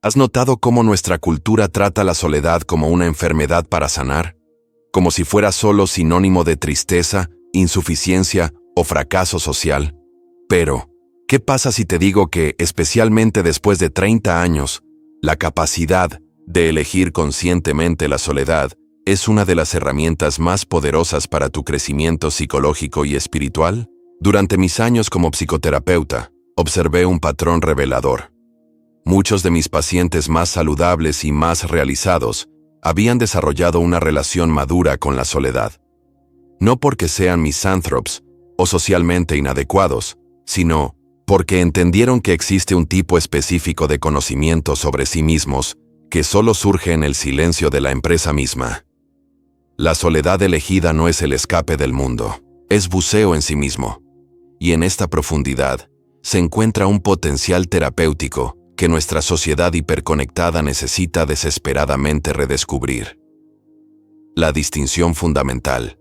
¿Has notado cómo nuestra cultura trata la soledad como una enfermedad para sanar? Como si fuera solo sinónimo de tristeza, insuficiencia o fracaso social. Pero, ¿qué pasa si te digo que, especialmente después de 30 años, la capacidad de elegir conscientemente la soledad es una de las herramientas más poderosas para tu crecimiento psicológico y espiritual? Durante mis años como psicoterapeuta, observé un patrón revelador. Muchos de mis pacientes más saludables y más realizados habían desarrollado una relación madura con la soledad. No porque sean misántropos o socialmente inadecuados, sino porque entendieron que existe un tipo específico de conocimiento sobre sí mismos que solo surge en el silencio de la empresa misma. La soledad elegida no es el escape del mundo, es buceo en sí mismo. Y en esta profundidad se encuentra un potencial terapéutico que nuestra sociedad hiperconectada necesita desesperadamente redescubrir. La distinción fundamental: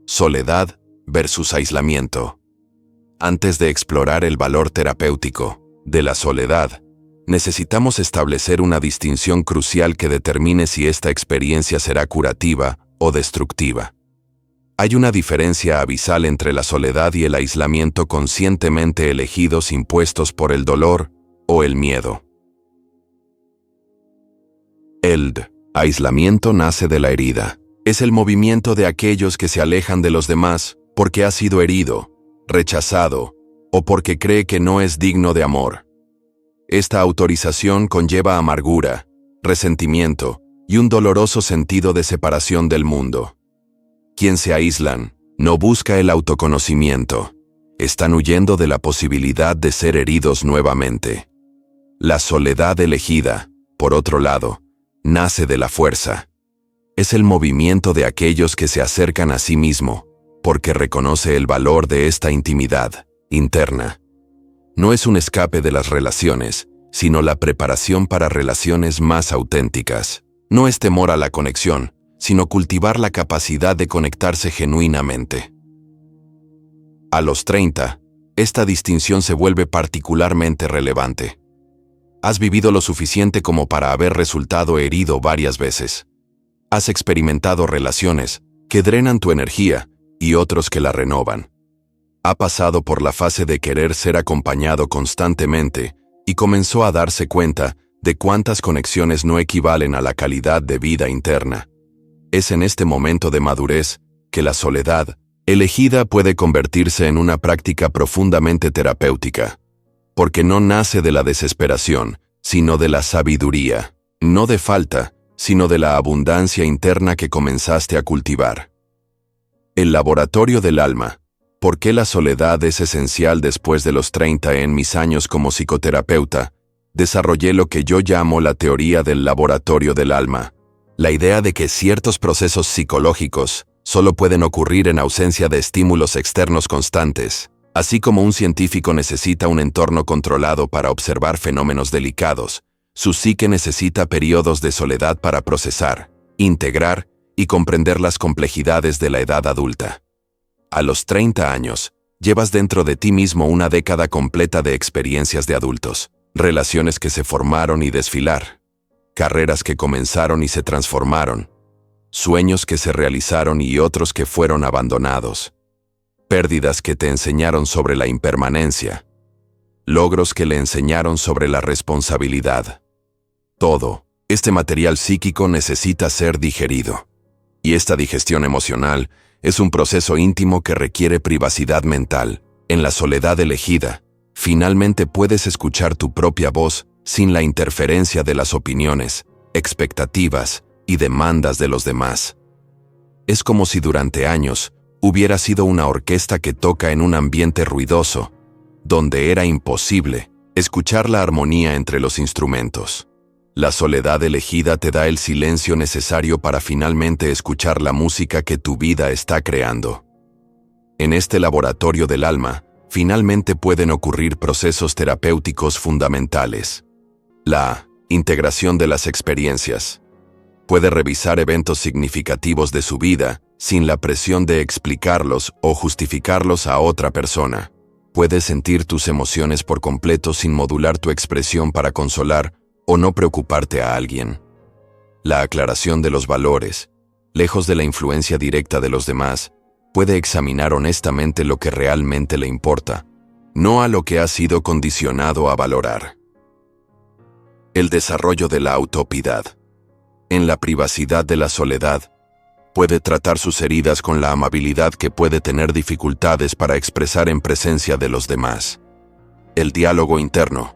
soledad versus aislamiento. Antes de explorar el valor terapéutico de la soledad, necesitamos establecer una distinción crucial que determine si esta experiencia será curativa o destructiva. Hay una diferencia abisal entre la soledad y el aislamiento conscientemente elegidos impuestos por el dolor o el miedo. El aislamiento nace de la herida. Es el movimiento de aquellos que se alejan de los demás porque ha sido herido, rechazado o porque cree que no es digno de amor. Esta autorización conlleva amargura, resentimiento y un doloroso sentido de separación del mundo. Quien se aíslan no busca el autoconocimiento. Están huyendo de la posibilidad de ser heridos nuevamente. La soledad elegida, por otro lado, nace de la fuerza. Es el movimiento de aquellos que se acercan a sí mismo, porque reconoce el valor de esta intimidad interna. No es un escape de las relaciones, sino la preparación para relaciones más auténticas. No es temor a la conexión, sino cultivar la capacidad de conectarse genuinamente. A los 30, esta distinción se vuelve particularmente relevante. Has vivido lo suficiente como para haber resultado herido varias veces. Has experimentado relaciones que drenan tu energía y otros que la renovan. Ha pasado por la fase de querer ser acompañado constantemente y comenzó a darse cuenta de cuántas conexiones no equivalen a la calidad de vida interna. Es en este momento de madurez que la soledad elegida puede convertirse en una práctica profundamente terapéutica, porque no nace de la desesperación, sino de la sabiduría, no de falta, sino de la abundancia interna que comenzaste a cultivar. El laboratorio del alma. ¿Por qué la soledad es esencial después de los 30? En mis años como psicoterapeuta, desarrollé lo que yo llamo la teoría del laboratorio del alma. La idea de que ciertos procesos psicológicos solo pueden ocurrir en ausencia de estímulos externos constantes, así como un científico necesita un entorno controlado para observar fenómenos delicados. Su psique necesita periodos de soledad para procesar, integrar y comprender las complejidades de la edad adulta. A los 30 años, llevas dentro de ti mismo una década completa de experiencias de adultos, relaciones que se formaron y desfilar, carreras que comenzaron y se transformaron, sueños que se realizaron y otros que fueron abandonados, pérdidas que te enseñaron sobre la impermanencia, logros que le enseñaron sobre la responsabilidad. Todo este material psíquico necesita ser digerido. Y esta digestión emocional es un proceso íntimo que requiere privacidad mental. En la soledad elegida, finalmente puedes escuchar tu propia voz sin la interferencia de las opiniones, expectativas y demandas de los demás. Es como si durante años hubiera sido una orquesta que toca en un ambiente ruidoso, donde era imposible escuchar la armonía entre los instrumentos. La soledad elegida te da el silencio necesario para finalmente escuchar la música que tu vida está creando. En este laboratorio del alma, finalmente pueden ocurrir procesos terapéuticos fundamentales. La integración de las experiencias. Puede revisar eventos significativos de su vida sin la presión de explicarlos o justificarlos a otra persona. Puedes sentir tus emociones por completo sin modular tu expresión para consolar o no preocuparte a alguien. La aclaración de los valores, lejos de la influencia directa de los demás, puede examinar honestamente lo que realmente le importa, no a lo que ha sido condicionado a valorar. El desarrollo de la autopiedad. En la privacidad de la soledad, puede tratar sus heridas con la amabilidad que puede tener dificultades para expresar en presencia de los demás. El diálogo interno.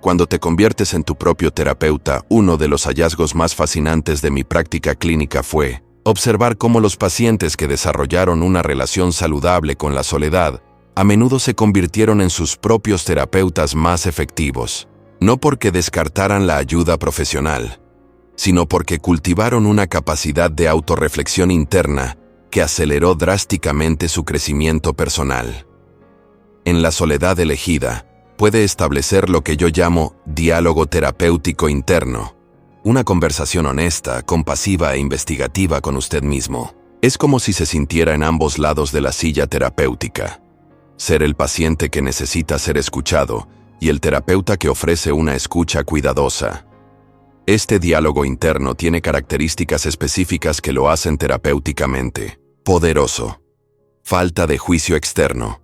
Cuando te conviertes en tu propio terapeuta, uno de los hallazgos más fascinantes de mi práctica clínica fue observar cómo los pacientes que desarrollaron una relación saludable con la soledad a menudo se convirtieron en sus propios terapeutas más efectivos, no porque descartaran la ayuda profesional, sino porque cultivaron una capacidad de autorreflexión interna que aceleró drásticamente su crecimiento personal. En la soledad elegida, puede establecer lo que yo llamo diálogo terapéutico interno, una conversación honesta, compasiva e investigativa con usted mismo. Es como si se sintiera en ambos lados de la silla terapéutica. Ser el paciente que necesita ser escuchado y el terapeuta que ofrece una escucha cuidadosa. Este diálogo interno tiene características específicas que lo hacen terapéuticamente poderoso. Falta de juicio externo.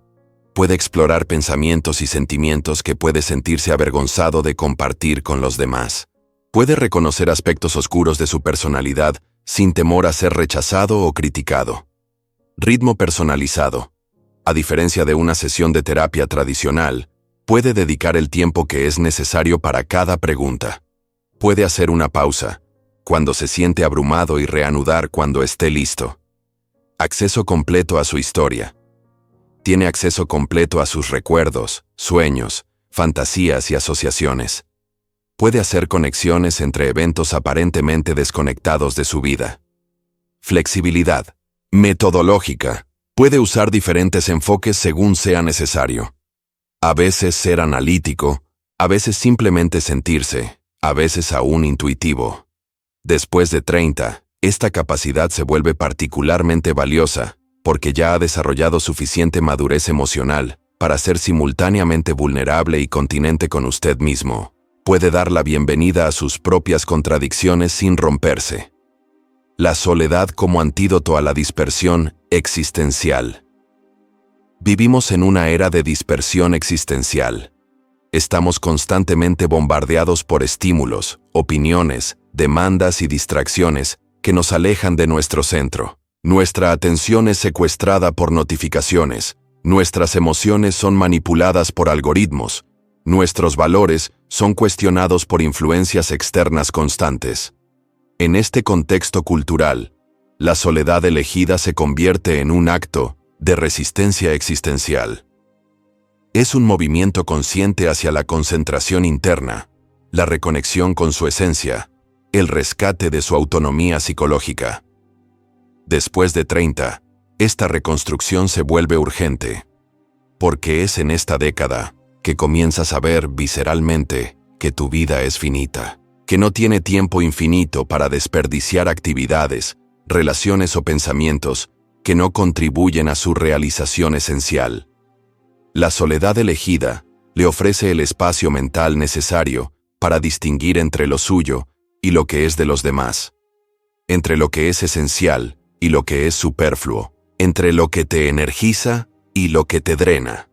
Puede explorar pensamientos y sentimientos que puede sentirse avergonzado de compartir con los demás. Puede reconocer aspectos oscuros de su personalidad sin temor a ser rechazado o criticado. Ritmo personalizado. A diferencia de una sesión de terapia tradicional, puede dedicar el tiempo que es necesario para cada pregunta. Puede hacer una pausa cuando se siente abrumado y reanudar cuando esté listo. Acceso completo a su historia. Tiene acceso completo a sus recuerdos, sueños, fantasías y asociaciones. Puede hacer conexiones entre eventos aparentemente desconectados de su vida. Flexibilidad. Metodológica. Puede usar diferentes enfoques según sea necesario. A veces ser analítico, a veces simplemente sentirse, a veces aún intuitivo. Después de 30, esta capacidad se vuelve particularmente valiosa, porque ya ha desarrollado suficiente madurez emocional para ser simultáneamente vulnerable y continente con usted mismo. Puede dar la bienvenida a sus propias contradicciones sin romperse. La soledad como antídoto a la dispersión existencial. Vivimos en una era de dispersión existencial. Estamos constantemente bombardeados por estímulos, opiniones, demandas y distracciones que nos alejan de nuestro centro. Nuestra atención es secuestrada por notificaciones, nuestras emociones son manipuladas por algoritmos, nuestros valores son cuestionados por influencias externas constantes. En este contexto cultural, la soledad elegida se convierte en un acto de resistencia existencial. Es un movimiento consciente hacia la concentración interna, la reconexión con su esencia, el rescate de su autonomía psicológica. Después de 30, esta reconstrucción se vuelve urgente, porque es en esta década que comienzas a ver visceralmente que tu vida es finita, que no tiene tiempo infinito para desperdiciar actividades, relaciones o pensamientos que no contribuyen a su realización esencial. La soledad elegida le ofrece el espacio mental necesario para distinguir entre lo suyo y lo que es de los demás, entre lo que es esencial y lo que es superfluo, entre lo que te energiza y lo que te drena.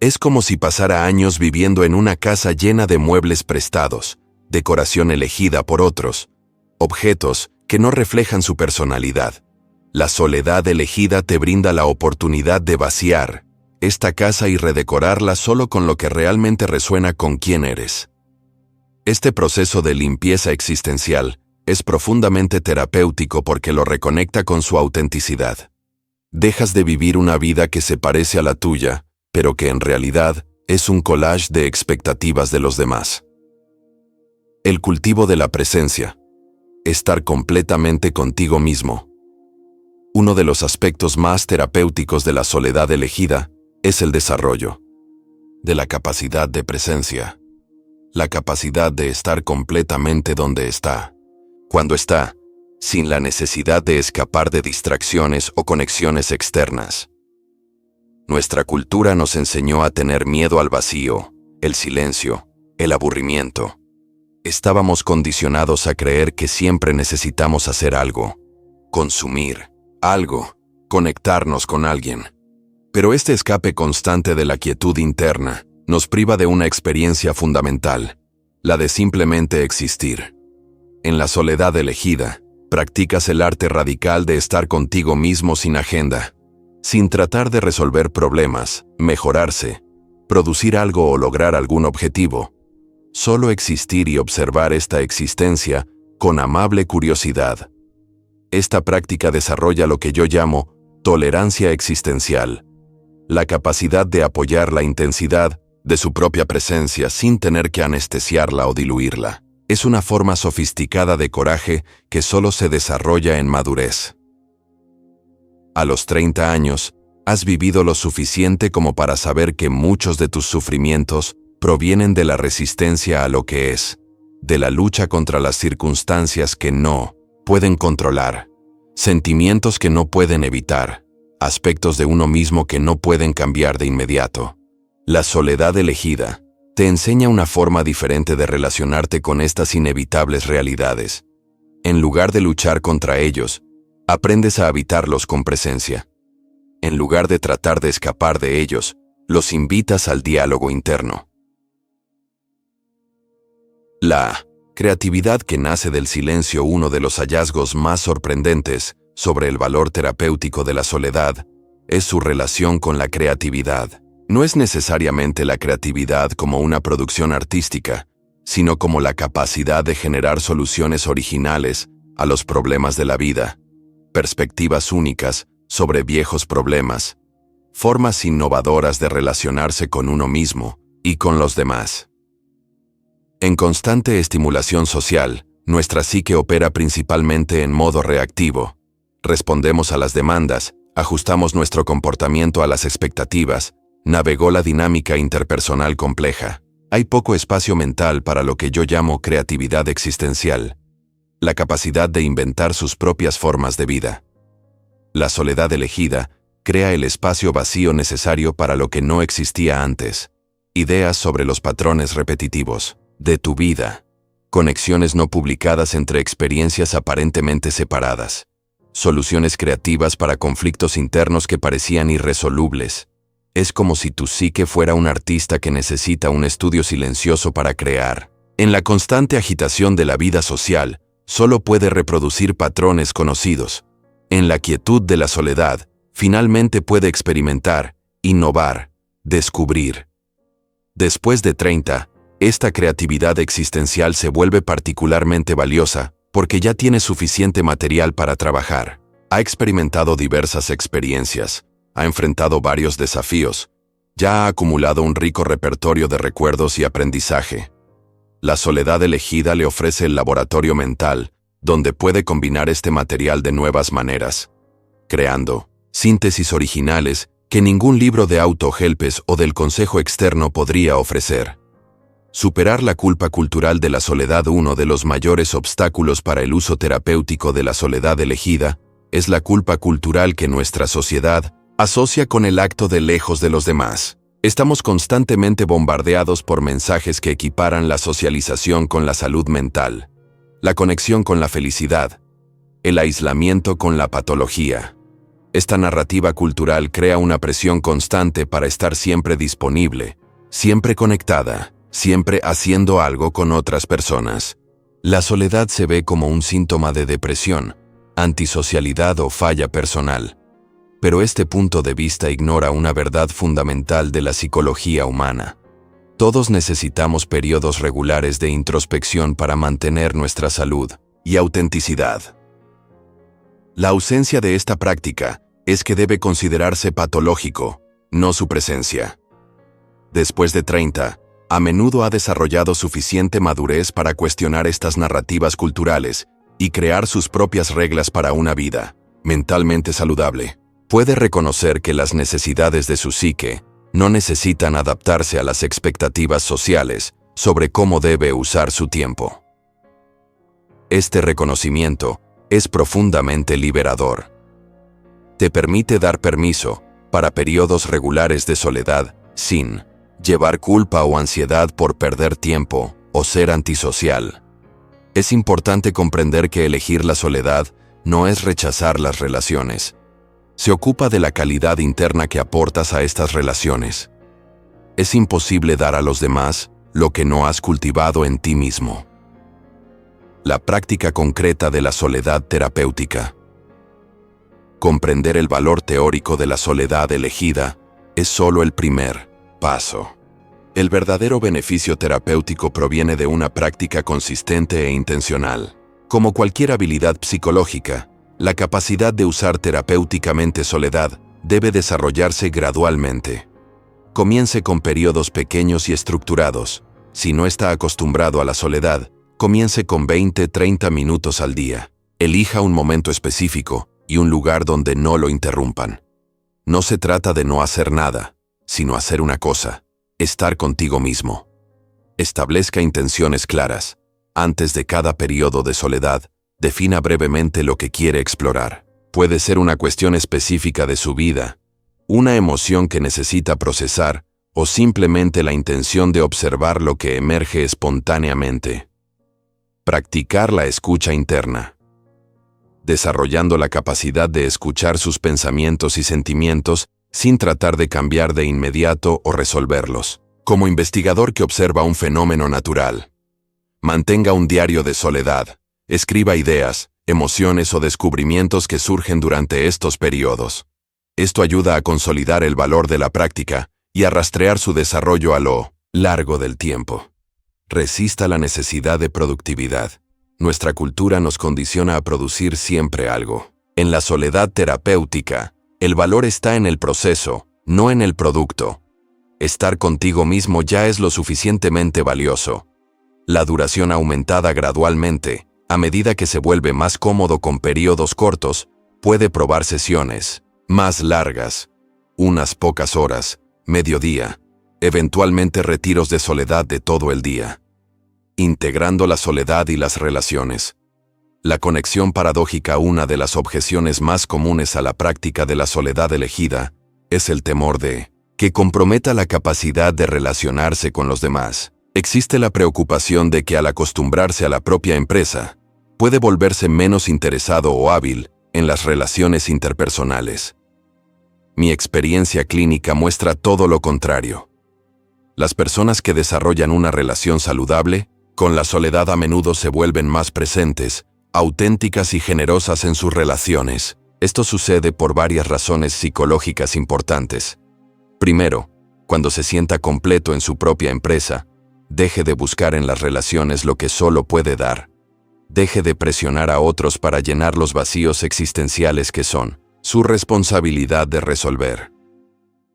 Es como si pasara años viviendo en una casa llena de muebles prestados, decoración elegida por otros, objetos que no reflejan su personalidad. La soledad elegida te brinda la oportunidad de vaciar esta casa y redecorarla solo con lo que realmente resuena con quién eres. Este proceso de limpieza existencial es profundamente terapéutico porque lo reconecta con su autenticidad. Dejas de vivir una vida que se parece a la tuya, pero que en realidad es un collage de expectativas de los demás. El cultivo de la presencia. Estar completamente contigo mismo. Uno de los aspectos más terapéuticos de la soledad elegida es el desarrollo de la capacidad de presencia, la capacidad de estar completamente donde está, cuando está, sin la necesidad de escapar de distracciones o conexiones externas. Nuestra cultura nos enseñó a tener miedo al vacío, el silencio, el aburrimiento. Estábamos condicionados a creer que siempre necesitamos hacer algo, consumir algo, conectarnos con alguien. Pero este escape constante de la quietud interna nos priva de una experiencia fundamental, la de simplemente existir. En la soledad elegida, practicas el arte radical de estar contigo mismo sin agenda, sin tratar de resolver problemas, mejorarse, producir algo o lograr algún objetivo. Solo existir y observar esta existencia con amable curiosidad. Esta práctica desarrolla lo que yo llamo tolerancia existencial, la capacidad de apoyar la intensidad de su propia presencia sin tener que anestesiarla o diluirla. Es una forma sofisticada de coraje que solo se desarrolla en madurez. A los 30 años, has vivido lo suficiente como para saber que muchos de tus sufrimientos provienen de la resistencia a lo que es, de la lucha contra las circunstancias que no pueden controlar, sentimientos que no pueden evitar, aspectos de uno mismo que no pueden cambiar de inmediato. La soledad elegida te enseña una forma diferente de relacionarte con estas inevitables realidades. En lugar de luchar contra ellos, aprendes a habitarlos con presencia. En lugar de tratar de escapar de ellos, los invitas al diálogo interno. La creatividad que nace del silencio, uno de los hallazgos más sorprendentes sobre el valor terapéutico de la soledad, es su relación con la creatividad. No es necesariamente la creatividad como una producción artística, sino como la capacidad de generar soluciones originales a los problemas de la vida, perspectivas únicas sobre viejos problemas, formas innovadoras de relacionarse con uno mismo y con los demás. En constante estimulación social, nuestra psique opera principalmente en modo reactivo. Respondemos a las demandas, ajustamos nuestro comportamiento a las expectativas, navegó la dinámica interpersonal compleja. Hay poco espacio mental para lo que yo llamo creatividad existencial, la capacidad de inventar sus propias formas de vida. La soledad elegida crea el espacio vacío necesario para lo que no existía antes. Ideas sobre los patrones repetitivos de tu vida, conexiones no publicadas entre experiencias aparentemente separadas, soluciones creativas para conflictos internos que parecían irresolubles. Es como si tu psique fuera un artista que necesita un estudio silencioso para crear. En la constante agitación de la vida social, solo puede reproducir patrones conocidos. En la quietud de la soledad, finalmente puede experimentar, innovar, descubrir. Después de 30, esta creatividad existencial se vuelve particularmente valiosa porque ya tiene suficiente material para trabajar. Ha experimentado diversas experiencias, ha enfrentado varios desafíos, ya ha acumulado un rico repertorio de recuerdos y aprendizaje. La soledad elegida le ofrece el laboratorio mental, donde puede combinar este material de nuevas maneras, creando síntesis originales que ningún libro de auto-helpes o del consejo externo podría ofrecer. Superar la culpa cultural de la soledad. Uno de los mayores obstáculos para el uso terapéutico de la soledad elegida es la culpa cultural que nuestra sociedad asocia con el acto de lejos de los demás. Estamos constantemente bombardeados por mensajes que equiparan la socialización con la salud mental, la conexión con la felicidad, el aislamiento con la patología. Esta narrativa cultural crea una presión constante para estar siempre disponible, siempre conectada, siempre haciendo algo con otras personas. La soledad se ve como un síntoma de depresión, antisocialidad o falla personal. Pero este punto de vista ignora una verdad fundamental de la psicología humana. Todos necesitamos periodos regulares de introspección para mantener nuestra salud y autenticidad. La ausencia de esta práctica es que debe considerarse patológico, no su presencia. Después de 30, a menudo ha desarrollado suficiente madurez para cuestionar estas narrativas culturales y crear sus propias reglas para una vida mentalmente saludable. Puede reconocer que las necesidades de su psique no necesitan adaptarse a las expectativas sociales sobre cómo debe usar su tiempo. Este reconocimiento es profundamente liberador. Te permite dar permiso para periodos regulares de soledad sin llevar culpa o ansiedad por perder tiempo o ser antisocial. Es importante comprender que elegir la soledad no es rechazar las relaciones. Se ocupa de la calidad interna que aportas a estas relaciones. Es imposible dar a los demás lo que no has cultivado en ti mismo. La práctica concreta de la soledad terapéutica. Comprender el valor teórico de la soledad elegida es solo el primer paso. El verdadero beneficio terapéutico proviene de una práctica consistente e intencional. Como cualquier habilidad psicológica, la capacidad de usar terapéuticamente soledad debe desarrollarse gradualmente. Comience con periodos pequeños y estructurados. Si no está acostumbrado a la soledad, comience con 20-30 minutos al día. Elija un momento específico y un lugar donde no lo interrumpan. No se trata de no hacer nada, sino hacer una cosa: estar contigo mismo. Establezca intenciones claras. Antes de cada periodo de soledad, defina brevemente lo que quiere explorar. Puede ser una cuestión específica de su vida, una emoción que necesita procesar, o simplemente la intención de observar lo que emerge espontáneamente. Practicar la escucha interna. Desarrollando la capacidad de escuchar sus pensamientos y sentimientos sin tratar de cambiar de inmediato o resolverlos. Como investigador que observa un fenómeno natural. Mantenga un diario de soledad. Escriba ideas, emociones o descubrimientos que surgen durante estos periodos. Esto ayuda a consolidar el valor de la práctica y a rastrear su desarrollo a lo largo del tiempo. Resista la necesidad de productividad. Nuestra cultura nos condiciona a producir siempre algo. En la soledad terapéutica, el valor está en el proceso, no en el producto. Estar contigo mismo ya es lo suficientemente valioso. La duración aumentada gradualmente, a medida que se vuelve más cómodo con periodos cortos, puede probar sesiones más largas, unas pocas horas, mediodía, eventualmente retiros de soledad de todo el día. Integrando la soledad y las relaciones. La conexión paradójica. Una de las objeciones más comunes a la práctica de la soledad elegida es el temor de que comprometa la capacidad de relacionarse con los demás. Existe la preocupación de que al acostumbrarse a la propia empresa, puede volverse menos interesado o hábil en las relaciones interpersonales. Mi experiencia clínica muestra todo lo contrario. Las personas que desarrollan una relación saludable con la soledad a menudo se vuelven más presentes, auténticas y generosas en sus relaciones. Esto sucede por varias razones psicológicas importantes. Primero, cuando se sienta completo en su propia empresa, deje de buscar en las relaciones lo que solo puede dar. Deje de presionar a otros para llenar los vacíos existenciales que son su responsabilidad de resolver.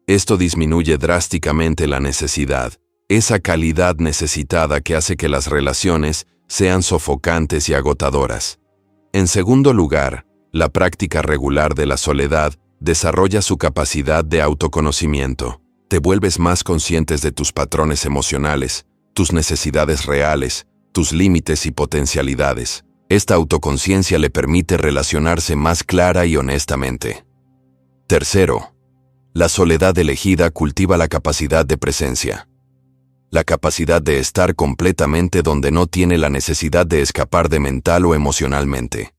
Esto disminuye drásticamente la necesidad, esa calidad necesitada que hace que las relaciones sean sofocantes y agotadoras. En segundo lugar, la práctica regular de la soledad desarrolla su capacidad de autoconocimiento. Te vuelves más conscientes de tus patrones emocionales, tus necesidades reales, tus límites y potencialidades. Esta autoconciencia le permite relacionarse más clara y honestamente. Tercero, la soledad elegida cultiva la capacidad de presencia. La capacidad de estar completamente donde no tiene la necesidad de escapar de mental o emocionalmente.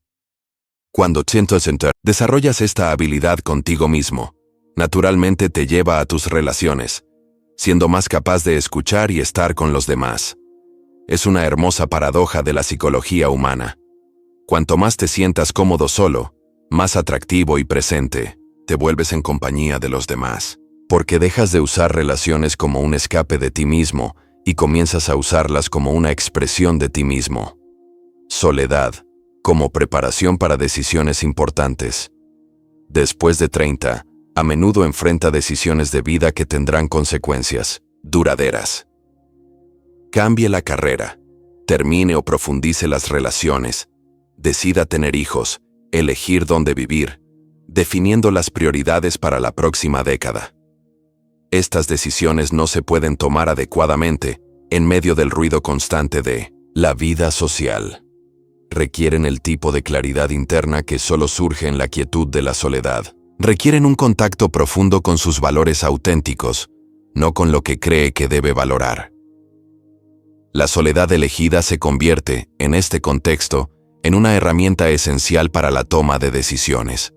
Cuando desarrollas esta habilidad contigo mismo, naturalmente te lleva a tus relaciones, siendo más capaz de escuchar y estar con los demás. Es una hermosa paradoja de la psicología humana. Cuanto más te sientas cómodo solo, más atractivo y presente, te vuelves en compañía de los demás. Porque dejas de usar relaciones como un escape de ti mismo y comienzas a usarlas como una expresión de ti mismo. Soledad, como preparación para decisiones importantes. Después de 30, a menudo enfrenta decisiones de vida que tendrán consecuencias duraderas. Cambie la carrera, termine o profundice las relaciones, decida tener hijos, elegir dónde vivir, definiendo las prioridades para la próxima década. Estas decisiones no se pueden tomar adecuadamente en medio del ruido constante de la vida social. Requieren el tipo de claridad interna que solo surge en la quietud de la soledad. Requieren un contacto profundo con sus valores auténticos, no con lo que cree que debe valorar. La soledad elegida se convierte, en este contexto, en una herramienta esencial para la toma de decisiones.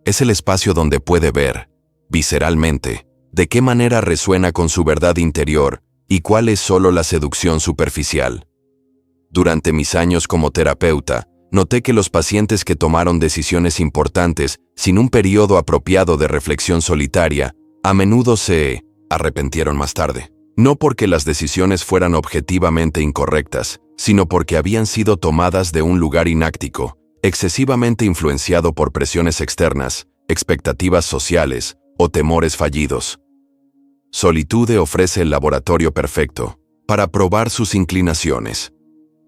Es el espacio donde puede ver, visceralmente, de qué manera resuena con su verdad interior y cuál es solo la seducción superficial. Durante mis años como terapeuta, noté que los pacientes que tomaron decisiones importantes sin un periodo apropiado de reflexión solitaria, a menudo se arrepintieron más tarde. No porque las decisiones fueran objetivamente incorrectas, sino porque habían sido tomadas de un lugar ináctico, excesivamente influenciado por presiones externas, expectativas sociales o temores fallidos. Solitude ofrece el laboratorio perfecto para probar sus inclinaciones.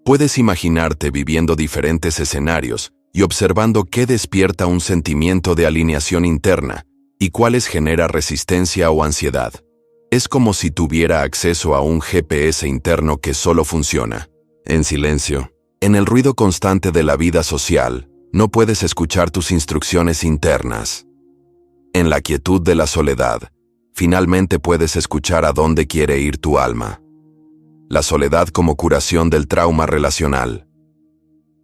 Puedes imaginarte viviendo diferentes escenarios y observando qué despierta un sentimiento de alineación interna y cuáles genera resistencia o ansiedad. Es como si tuviera acceso a un GPS interno que solo funciona en silencio. En el ruido constante de la vida social, no puedes escuchar tus instrucciones internas. En la quietud de la soledad, finalmente puedes escuchar a dónde quiere ir tu alma. La soledad como curación del trauma relacional.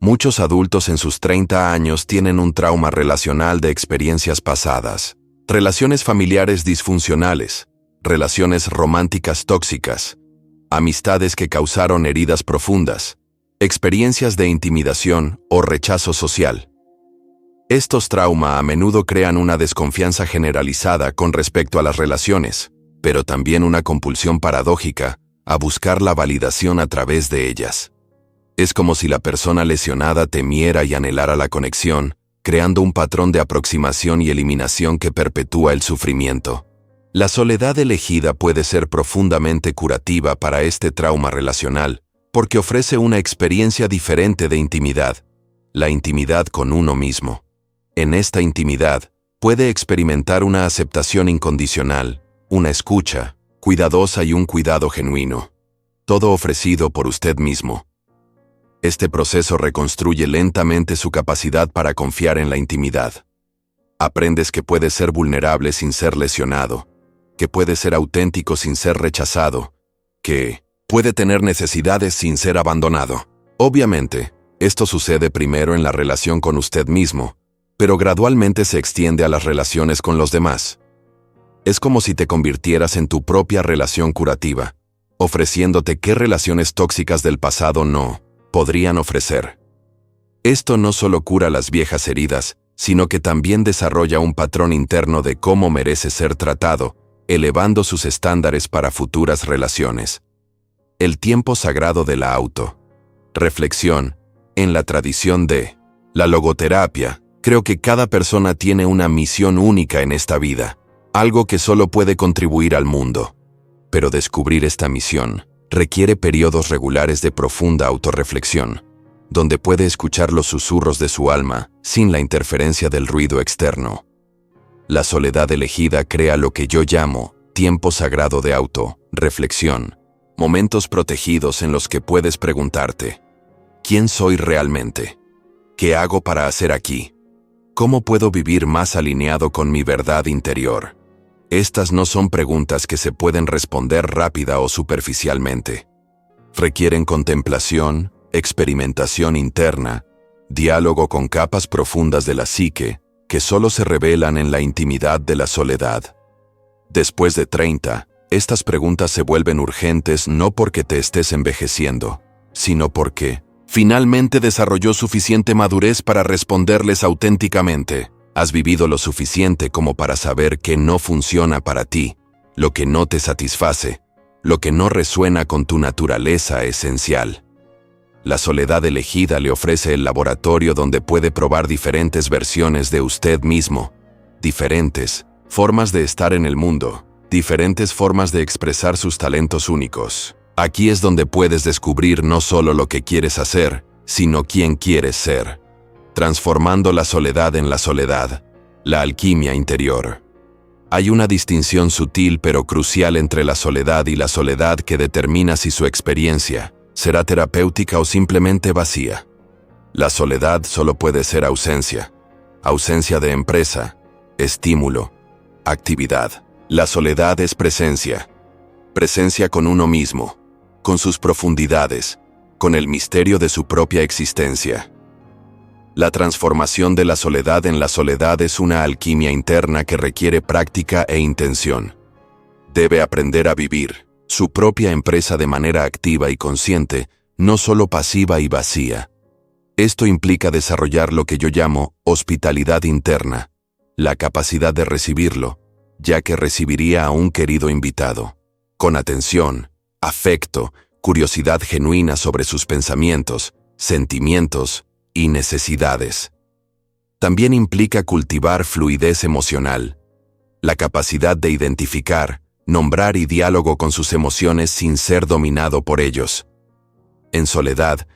Muchos adultos en sus 30 años tienen un trauma relacional de experiencias pasadas, relaciones familiares disfuncionales, relaciones románticas tóxicas, amistades que causaron heridas profundas, experiencias de intimidación o rechazo social. Estos traumas a menudo crean una desconfianza generalizada con respecto a las relaciones, pero también una compulsión paradójica a buscar la validación a través de ellas. Es como si la persona lesionada temiera y anhelara la conexión, creando un patrón de aproximación y eliminación que perpetúa el sufrimiento. La soledad elegida puede ser profundamente curativa para este trauma relacional, porque ofrece una experiencia diferente de intimidad, la intimidad con uno mismo. En esta intimidad, puede experimentar una aceptación incondicional, una escucha cuidadosa y un cuidado genuino, todo ofrecido por usted mismo. Este proceso reconstruye lentamente su capacidad para confiar en la intimidad. Aprendes que puedes ser vulnerable sin ser lesionado, que puede ser auténtico sin ser rechazado, que puede tener necesidades sin ser abandonado. Obviamente, esto sucede primero en la relación con usted mismo, pero gradualmente se extiende a las relaciones con los demás. Es como si te convirtieras en tu propia relación curativa, ofreciéndote qué relaciones tóxicas del pasado no podrían ofrecer. Esto no solo cura las viejas heridas, sino que también desarrolla un patrón interno de cómo merece ser tratado, elevando sus estándares para futuras relaciones. El tiempo sagrado de la auto-reflexión. En la tradición de la logoterapia, creo que cada persona tiene una misión única en esta vida, algo que solo puede contribuir al mundo. Pero descubrir esta misión requiere periodos regulares de profunda autorreflexión, donde puede escuchar los susurros de su alma sin la interferencia del ruido externo. La soledad elegida crea lo que yo llamo tiempo sagrado de auto-reflexión, momentos protegidos en los que puedes preguntarte: ¿quién soy realmente? ¿Qué hago para hacer aquí? ¿Cómo puedo vivir más alineado con mi verdad interior? Estas no son preguntas que se pueden responder rápida o superficialmente. Requieren contemplación, experimentación interna, diálogo con capas profundas de la psique que solo se revelan en la intimidad de la soledad. Después de 30, estas preguntas se vuelven urgentes no porque te estés envejeciendo, sino porque finalmente desarrolló suficiente madurez para responderles auténticamente. Has vivido lo suficiente como para saber que no funciona para ti, lo que no te satisface, lo que no resuena con tu naturaleza esencial. La soledad elegida le ofrece el laboratorio donde puede probar diferentes versiones de usted mismo, diferentes formas de estar en el mundo, diferentes formas de expresar sus talentos únicos. Aquí es donde puedes descubrir no solo lo que quieres hacer, sino quién quieres ser. Transformando la soledad en la soledad, la alquimia interior. Hay una distinción sutil pero crucial entre la soledad y la soledad que determina si su experiencia será terapéutica o simplemente vacía. La soledad solo puede ser ausencia, ausencia de empresa, estímulo, actividad. La soledad es presencia, presencia con uno mismo, con sus profundidades, con el misterio de su propia existencia. La transformación de la soledad en la soledad es una alquimia interna que requiere práctica e intención. Debe aprender a vivir su propia empresa de manera activa y consciente, no solo pasiva y vacía. Esto implica desarrollar lo que yo llamo hospitalidad interna, la capacidad de recibirlo, ya que recibiría a un querido invitado, con atención, afecto, curiosidad genuina sobre sus pensamientos, sentimientos y necesidades. También implica cultivar fluidez emocional, la capacidad de identificar, nombrar y diálogo con sus emociones sin ser dominado por ellos. En soledad,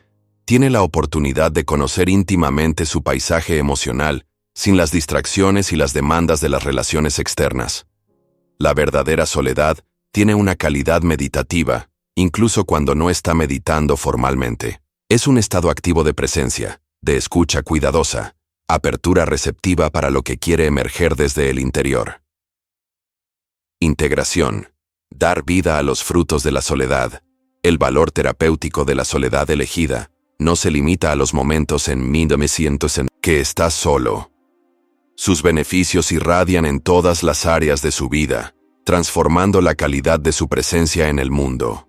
tiene la oportunidad de conocer íntimamente su paisaje emocional, sin las distracciones y las demandas de las relaciones externas. La verdadera soledad tiene una calidad meditativa, incluso cuando no está meditando formalmente. Es un estado activo de presencia, de escucha cuidadosa, apertura receptiva para lo que quiere emerger desde el interior. Integración. Dar vida a los frutos de la soledad. El valor terapéutico de la soledad elegida no se limita a los momentos en me siento en que estás solo. Sus beneficios irradian en todas las áreas de su vida, transformando la calidad de su presencia en el mundo.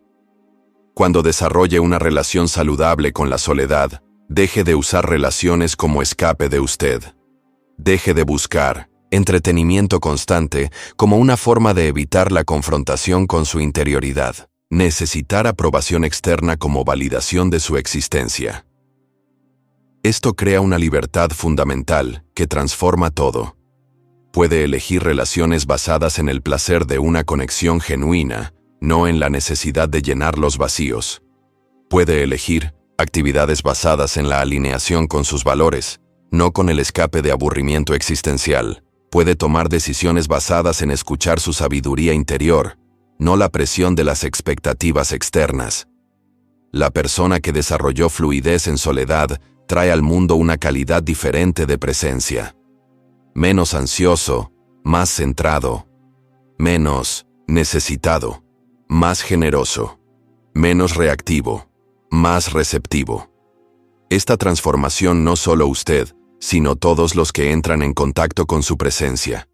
Cuando desarrolle una relación saludable con la soledad, deje de usar relaciones como escape de usted. Deje de buscar entretenimiento constante como una forma de evitar la confrontación con su interioridad. Necesitar aprobación externa como validación de su existencia. Esto crea una libertad fundamental que transforma todo. Puede elegir relaciones basadas en el placer de una conexión genuina, no en la necesidad de llenar los vacíos. Puede elegir actividades basadas en la alineación con sus valores, no con el escape de aburrimiento existencial. Puede tomar decisiones basadas en escuchar su sabiduría interior, no la presión de las expectativas externas. La persona que desarrolló fluidez en soledad trae al mundo una calidad diferente de presencia. Menos ansioso, más centrado, menos necesitado, más generoso, menos reactivo, más receptivo. Esta transformación no solo usted, sino todos los que entran en contacto con su presencia.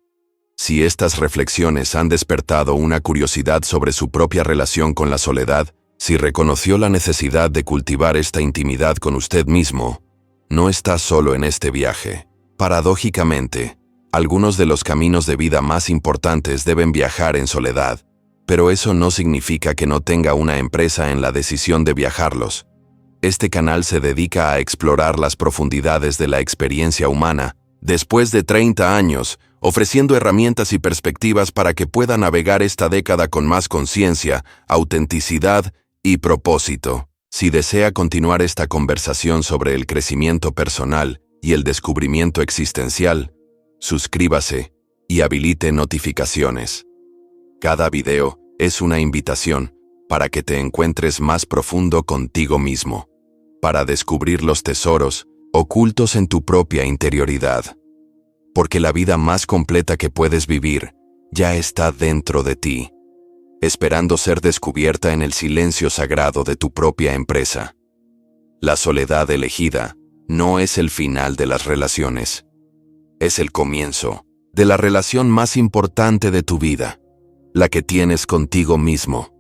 Si estas reflexiones han despertado una curiosidad sobre su propia relación con la soledad, si reconoció la necesidad de cultivar esta intimidad con usted mismo, no está solo en este viaje. Paradójicamente, algunos de los caminos de vida más importantes deben viajar en soledad, pero eso no significa que no tenga una empresa en la decisión de viajarlos. Este canal se dedica a explorar las profundidades de la experiencia humana, después de 30 años, ofreciendo herramientas y perspectivas para que pueda navegar esta década con más conciencia, autenticidad y propósito. Si desea continuar esta conversación sobre el crecimiento personal y el descubrimiento existencial, suscríbase y habilite notificaciones. Cada video es una invitación para que te encuentres más profundo contigo mismo, para descubrir los tesoros ocultos en tu propia interioridad. Porque la vida más completa que puedes vivir ya está dentro de ti, esperando ser descubierta en el silencio sagrado de tu propia empresa. La soledad elegida no es el final de las relaciones, es el comienzo de la relación más importante de tu vida, la que tienes contigo mismo.